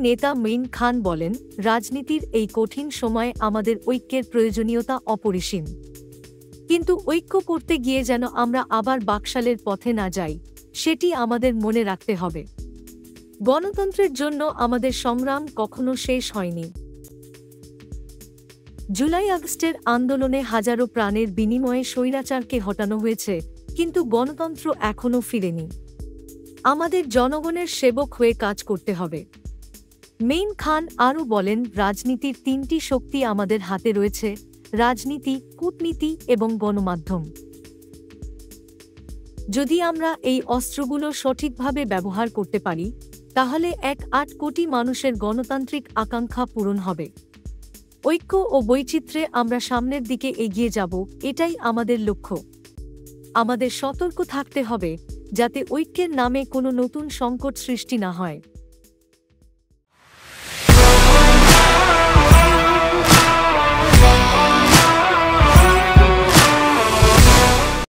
নেতা মেইন খান বলেন, রাজনীতির এই কঠিন সময়ে আমাদের ঐক্যের প্রয়োজনীয়তা অপরিসীম। কিন্তু ঐক্য করতে গিয়ে যেন আমরা আবার বাকশালের পথে না যাই, সেটি আমাদের মনে রাখতে হবে। গণতন্ত্রের জন্য আমাদের সংগ্রাম কখনো শেষ হয়নি। জুলাই আগস্টের আন্দোলনে হাজারো প্রাণের বিনিময়ে স্বৈরাচারকে হটানো হয়েছে, কিন্তু গণতন্ত্র এখনও ফিরেনি। আমাদের জনগণের সেবক হয়ে কাজ করতে হবে। মেইন খান আরও বলেন, রাজনীতির তিনটি শক্তি আমাদের হাতে রয়েছে: রাজনীতি, কূটনীতি এবং গণমাধ্যম। যদি আমরা এই অস্ত্রগুলো সঠিকভাবে ব্যবহার করতে পারি, তাহলে 1.8 কোটি মানুষের গণতান্ত্রিক আকাঙ্ক্ষা পূরণ হবে। ঐক্য ও বৈচিত্র্যে আমরা সামনের দিকে এগিয়ে যাব, এটাই আমাদের লক্ষ্য। আমাদের সতর্ক থাকতে হবে যাতে ঐক্যের নামে কোনো নতুন সংকট সৃষ্টি না হয়।